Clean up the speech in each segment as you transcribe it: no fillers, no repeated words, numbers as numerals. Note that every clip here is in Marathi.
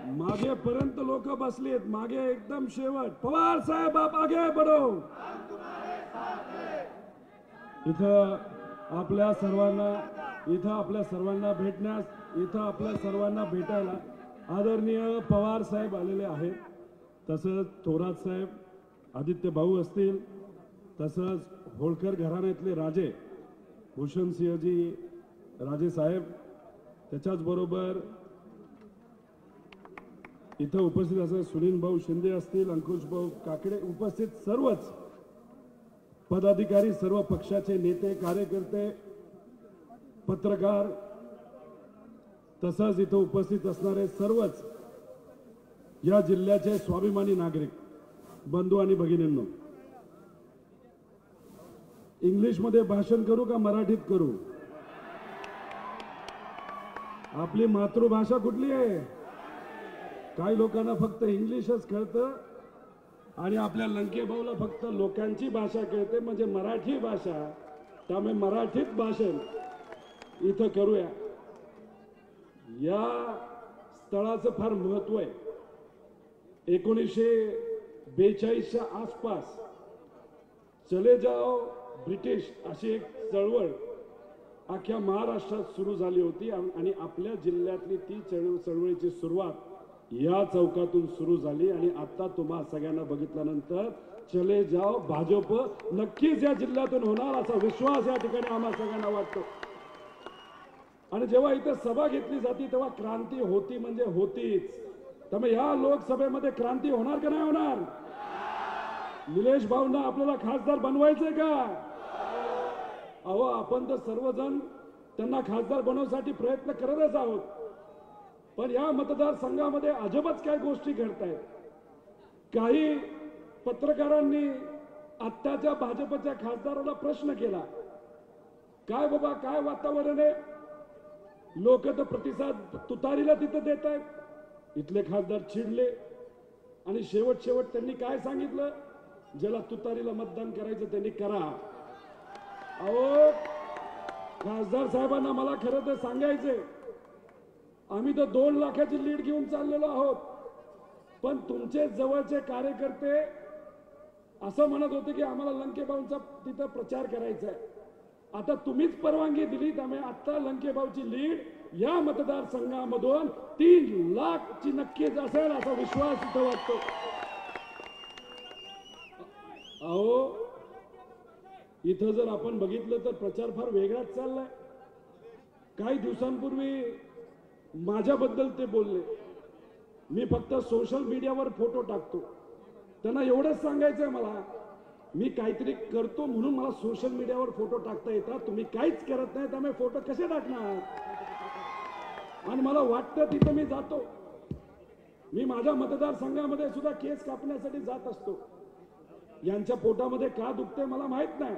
मागे पर्यंत लोक बसलीत, मागे एकदम शेवट. पवार साहेब आप आगे बढ़ो. इथं आपल्या सर्वांना भेटण्यास, इथं आपल्या सर्वांना भेटायला आदरणीय पवार साहेब आलेले आहेत. तसंच थोरात साहेब, आदित्य भाऊ असतील, तसंच होळकर घराण्यातले राजे भूषणसिंहजी राजे साहेब, त्याच्याच बरोबर इथं उपस्थित असलेले सुनील भाऊ शिंदे असतील, अंकुश भाऊ काकडे, उपस्थित सर्वच पदाधिकारी, सर्व पक्षाचे नेते, कार्यकर्ते, पत्रकार, तसंच इथं उपस्थित असणारे सर्वच या जिल्ह्याचे स्वाभिमानी नागरिक बंधू आणि भगिनींनो, इंग्लिश मध्ये भाषण करू का मराठीत करू? आपली मातृभाषा कुठली आहे? काही लोकांना फक्त इंग्लिशच कळतं आणि आपल्या लंके भाऊला फक्त लोकांची भाषा कळते, म्हणजे मराठी भाषा. त्यामुळे मराठीत भाषण इथं करूया. या स्थळाचं फार महत्व आहे. 1942च्या आसपास चले जाओ ब्रिटिश अशी एक चळवळ अख्ख्या महाराष्ट्रात सुरू झाली होती आणि आपल्या जिल्ह्यातली ती चळवळीची सुरुवात या चौकातून सुरू झाली. आणि आता तुम्हा सगळ्यांना बघितल्यानंतर चले जाओ भाजप नक्कीच या जिल्ह्यातून होणार असा विश्वास या ठिकाणी आम्हा सगळ्यांना वाटतो. आणि जेव्हा इथे सभा घेतली जाते तेव्हा क्रांती होती म्हणजे होतीच. त्यामुळे या लोकसभेमध्ये क्रांती होणार का नाही होणार? निलेश भाऊंना आपल्याला खासदार बनवायचंय का? अहो, आपण तर सर्वजण त्यांना खासदार बनवण्यासाठी प्रयत्न करतच आहोत. पण या मतदारसंघामध्ये अजबच काय गोष्टी घडतायत. काही पत्रकारांनी आत्ताच्या भाजपच्या खासदाराला प्रश्न केला, काय बाबा काय वातावरण आहे? लोक तर प्रतिसाद तुतारीला तिथं देत आहेत. इथले खासदार चिडले आणि शेवट त्यांनी काय सांगितलं, ज्याला तुतारीला मतदान करायचं त्यांनी करा. अहो, खासदार साहेबांना मला खरं तर सांगायचंय, आम्ही तर 2 लाखाची लीड घेऊन चाललेलो आहोत. पण तुमचे जवळचे कार्यकर्ते असं म्हणत होते की आम्हाला लंकेबाऊंचा तिथं प्रचार करायचा आहे. आता तुम्हीच परवानगी दिली, त्यामुळे आता लंकेबाऊची लीड या मतदारसंघामधून 3 लाखची नक्कीच असेल असा विश्वास इथं वाटतो. अहो, इथं जर आपण बघितलं तर प्रचार फार वेगळाच चाललाय. काही दिवसांपूर्वी माझ्याबद्दल ते बोलले, मी फक्त सोशल मीडियावर फोटो टाकतो. त्यांना एवढंच सांगायचंय मला, मी काहीतरी करतो म्हणून मला सोशल मीडियावर फोटो टाकता येतात, तुम्ही काहीच करत नाही त्यामुळे फोटो कसे टाकणार? आणि मला वाटतं तिथं मी जातो. मी माझ्या मतदारसंघामध्ये सुद्धा केस कापण्यासाठी जात असतो. यांच्या पोटामध्ये का दुखते मला माहित नाही.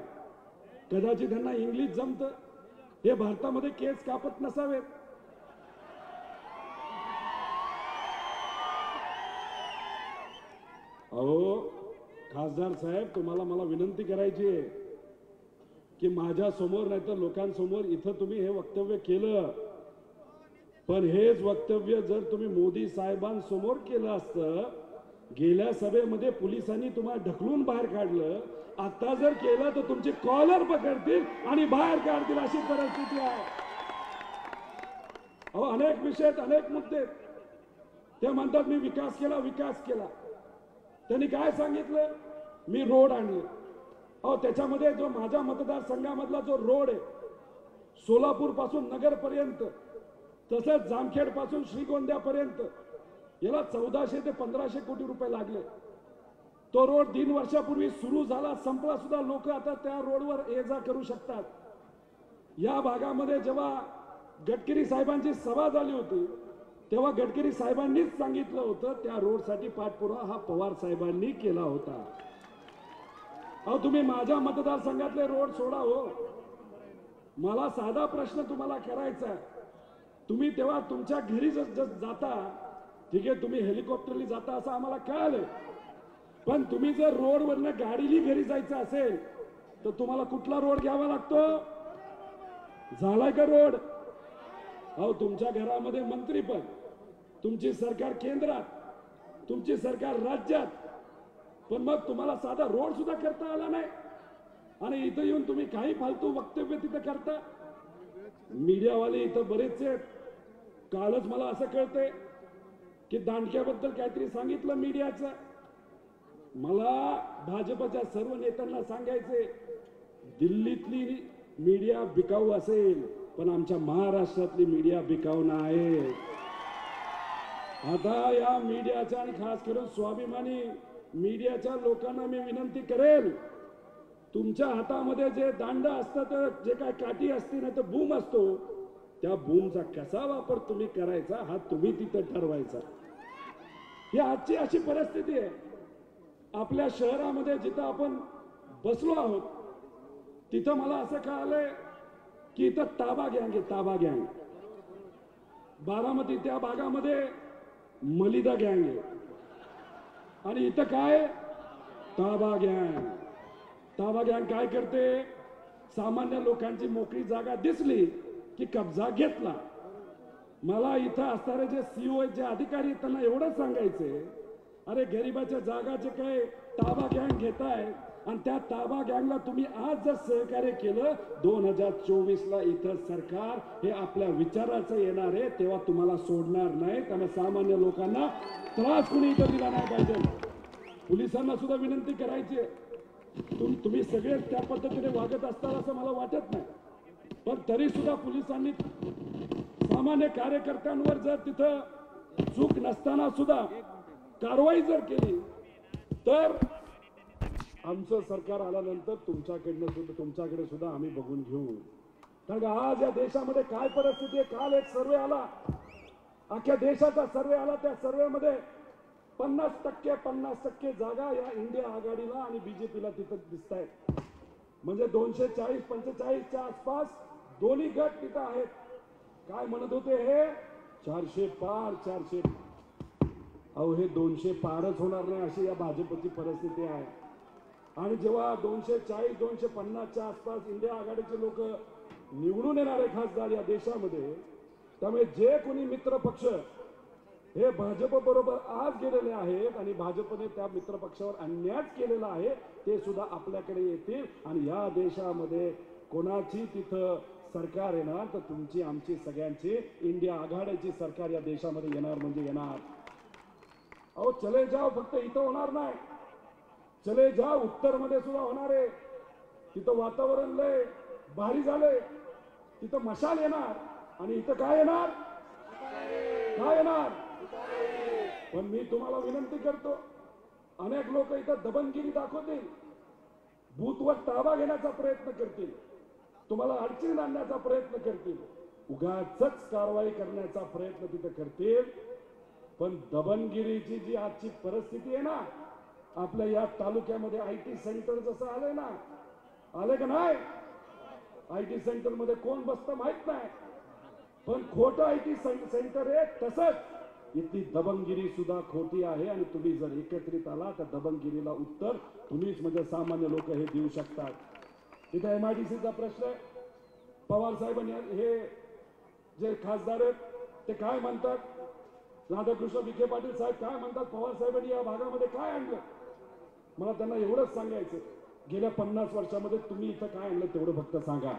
कदाचित त्यांना इंग्लिश जमतं, हे भारतामध्ये केस कापत नसावेत. अहो खासदार साहेब, तुम्हाला मला विनंती करायची आहे की माझ्या समोर नाही तर लोकांसमोर इथं तुम्ही हे वक्तव्य केलं, पण हेच वक्तव्य जर तुम्ही मोदी साहेबांसमोर केलं असतं, गेल्या सभेमध्ये पोलिसांनी तुम्हाला ढकलून बाहेर काढलं, आता जर केलं तर तुमची कॉलर पकडतील आणि बाहेर काढतील अशी परिस्थिती आहे. अहो, अनेक विषय, अनेक मुद्दे. ते म्हणतात मी विकास केला. त्यांनी काय सांगितलं? मी रोड आणले. अहो, त्याच्यामध्ये जो माझ्या मतदारसंघामधला जो रोड आहे, सोलापूर पासून नगर पर्यंत, तसंच जामखेड पासून श्रीगोंद्यापर्यंत, याला 1400 ते 1500 कोटी रुपये लागले. तो रोड 3 वर्षापूर्वी सुरू झाला, संपला सुद्धा. लोक आता त्या रोडवर ये जा करू शकतात. या भागामध्ये जेव्हा गडकरी साहेबांची सभा झाली होती तेव्हा गडकरी साहेबांनीच सांगितलं होतं त्या रोडसाठी पाठपुरावा हा पवार साहेबांनी केला होता. अहो, तुम्ही माझ्या मतदारसंघातले रोड सोडा हो. मला साधा प्रश्न तुम्हाला करायचा आहे. तुम्ही तेव्हा तुमच्या घरी जाता, ठीक आहे, तुम्ही हेलिकॉप्टरनी जाता असं आम्हाला कळालं, पण तुम्ही जर रोडवरनं गाडीनी घरी जायचं असेल तर तुम्हाला कुठला रोड घ्यावा लागतो? झालाय का रोड? अहो, तुमच्या घरामध्ये मंत्री पण, तुमची सरकार केंद्रात, तुमची सरकार राज्यात, पण मग तुम्हाला साधा रोड सुद्धा करता आला नाही आणि इथं येऊन तुम्ही काही फालतू वक्तव्य तिथं करता. मीडियावाले इथं बरेच आहेत. कालच मला असं कळतंय की दांडक्याबद्दल काहीतरी सांगितलं मीडियाचं. मला भाजपच्या सर्व नेत्यांना सांगायचे, दिल्लीतली मीडिया बिकाऊ असेल पण आमच्या महाराष्ट्रातली मीडिया बिकाऊ नाही. आता या मीडियाच्या आणि खास करून स्वाभिमानी मीडियाच्या लोकांना मी विनंती करेल, तुमच्या हातामध्ये जे दांड असतं, जे काय काठी असते ना, तर बूम असतो, त्या बूमचा कसा वापर तुम्ही करायचा हा तुम्ही तिथं ठरवायचा. ही आजची अशी परिस्थिती आहे. आपल्या शहरामध्ये जिथं आपण बसलो आहोत तिथं मला असं कळालंय की इथं ताबा गँग आहे, ताबा गँग. बारामती त्या भागामध्ये मलिदा गँग आहे आणि इथं काय ताबा गँग. ताबा गँग काय करते, सामान्य लोकांची मोकळी जागा दिसली की कब्जा घेतला. मला इथं असणारे जे सीओ जे अधिकारी त्यांना एवढं सांगायचे, अरे गरिबाच्या जागाचे काय ताबा गँग घेताय आणि त्या ताबा गँगला तुम्ही आज जर सहकार्य केलं, 2024ला इथं सरकार हे आपल्या विचाराचं येणार आहे, तेव्हा तुम्हाला सोडणार नाही. त्यामुळे सामान्य लोकांना त्रास कुणी इथं दिला नाही पाहिजे. पोलिसांना सुद्धा विनंती करायची, तुम्ही सगळे त्या पद्धतीने वागत असताल असं मला वाटत नाही, पण तरी सुद्धा पोलिसांनी सामान्य कार्यकर्त्यांवर जर तिथं चूक नसताना सुद्धा कारवाई जर केली तर आमचं सरकार आल्यानंतर तुमच्याकडे सुद्धा आम्ही बघून घेऊ. कारण आज या देशामध्ये काय परिस्थिती आहे, काल एक सर्वे आला, अख्ख्या देशाचा सर्वे आला, त्या सर्वेमध्ये 50% जागा या इंडिया आघाडीला आणि बीजेपीला तिथं दिसत आहेत. म्हणजे 240-45च्या आसपास दोन्ही गट तिथं आहेत. काय म्हणत होते हे 400 पार 400, अहो हे 200 पारच होणार नाही अशी या भाजपची परिस्थिती आहे. आणि जेव्हा 240-250च्या आसपास इंडिया आघाडीचे लोक निवडून येणारे खासदार या देशामध्ये, त्यामुळे जे कोणी मित्र पक्ष हे भाजप बरोबर आज गेलेले आहेत आणि भाजपने त्या मित्र पक्षावर अन्याय केलेला आहे, ते सुद्धा आपल्याकडे येतील आणि या देशामध्ये कोणाची तिथं सरकार येणार तर तुमची आमची सगळ्यांची इंडिया आघाडीची सरकार या देशामध्ये येणार म्हणजे येणार. अहो चले जाव फक्त इथं होणार नाही, चले जाव उत्तर मध्ये सुद्धा होणार आहे. तिथं वातावरण लय भारी झालंय, तिथं मशाल येणार आणि इथं काय येणार, काय येणार. पण मी तुम्हाला विनंती करतो, अनेक लोक इथं दबंगगिरी दाखवतील, बूथवर ताबा घेण्याचा प्रयत्न करतील, तुम्हाला अडचणी आणण्याचा प्रयत्न करतील, उगाचच कारवाई करण्याचा प्रयत्न तिथं करतील. पण दबंगगिरीची जी आजची परिस्थिती आहे ना, आपल्या या तालुक्यामध्ये आयटी सेंटर जसं आलंय ना, आले का नाही, आयटी सेंटर मध्ये कोण बसतं माहित नाही, पण खोटं आयटी सेंटर आहे. तसंच इथली दबंगगिरी सुद्धा खोटी आहे आणि तुम्ही जर एकत्रित आला तर दबंगगिरीला उत्तर तुम्हीच म्हणजे सामान्य लोक हे देऊ शकतात. तिथे एमआयडीसीचा प्रश्न आहे. पवार साहेबांनी हे जे खासदार आहेत ते काय म्हणतात, राधाकृष्ण विखे पाटील साहेब काय म्हणतात, पवार साहेबांनी या भागामध्ये काय आणलं. मला त्यांना एवढंच सांगायचं, गेल्या 50 वर्षामध्ये तुम्ही इथं काय आणलं तेवढं फक्त सांगा.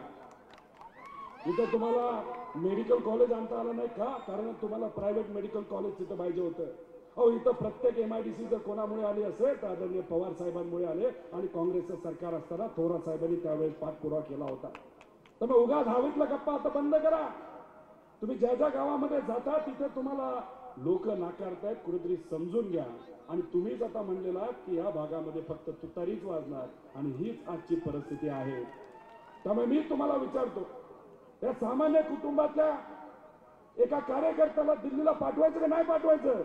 इथं तुम्हाला मेडिकल कॉलेज आणता आलं नाही का, कारण तुम्हाला प्रायव्हेट मेडिकल कॉलेज तिथं पाहिजे होतं. अहो इथं प्रत्येक एमआयडीसी जर कोणामुळे आली असेल तर आदरणीय पवार साहेबांमुळे आले आणि काँग्रेसचं सरकार असताना थोरात साहेबांनी त्यावेळेस पाठपुरावा केला होता. तर मग उगाच हवेतला गप्पा आता बंद करा. तुम्ही ज्या ज्या गावामध्ये जाता तिथे तुम्हाला लोक नाकारतायत, कुठेतरी समजून घ्या. आणि तुम्हीच आता म्हणलेला की या भागामध्ये फक्त तुतारीच वाजणार आणि हीच आजची परिस्थिती आहे. त्यामुळे मी तुम्हाला विचारतो, त्या सामान्य कुटुंबातल्या एका कार्यकर्त्याला दिल्लीला पाठवायचं का नाही पाठवायचं,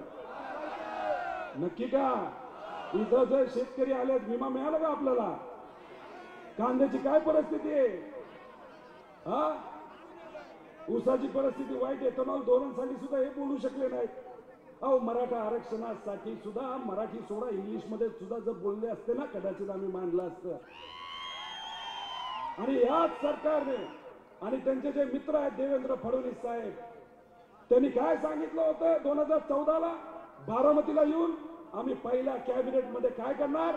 नक्की का. इथं जर शेतकरी आले, विमा मिळाला का आपल्याला, कांद्याची काय परिस्थिती आहे, हा ऊसाची परिस्थिती वाईट, एथेनॉल धोरणासाठी सुद्धा हे बोलू शकले नाहीत. अहो मराठा आरक्षणासाठी सुद्धा मराठी सोडा इंग्लिश मध्ये सुद्धा जर बोलले असते ना कदाचित आम्ही मानलं असतं. आणि याच सरकारने आणि त्यांचे जे मित्र आहेत देवेंद्र फडणवीस साहेब, त्यांनी काय सांगितलं होतं 2014ला बारामतीला येऊन आम्ही पहिल्या कॅबिनेट मध्ये काय करणार,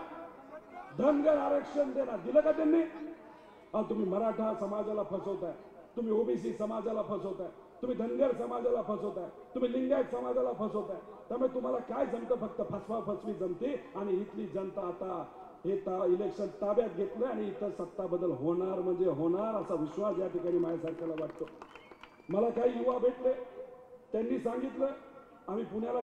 धनगर आरक्षण देणार. दिलं का त्यांनी? तुम्ही मराठा समाजाला फसवताय, तुम्ही ओबीसी समाजाला फसवताय, तुम्ही धनगर समाजाला फसवताय, तुम्ही लिंगायत समाजाला फसवताय. त्यामुळे तुम्हाला काय जमतं? फक्त फसवा फसवी जमते. आणि इथली जनता आता हे इलेक्शन ताब्यात घेतलं आणि इथं सत्ता बदल होणार म्हणजे होणार असा विश्वास या ठिकाणी माझ्यासारख्याला वाटतो. मला काही युवा भेटले, त्यांनी सांगितलं आम्ही पुण्याला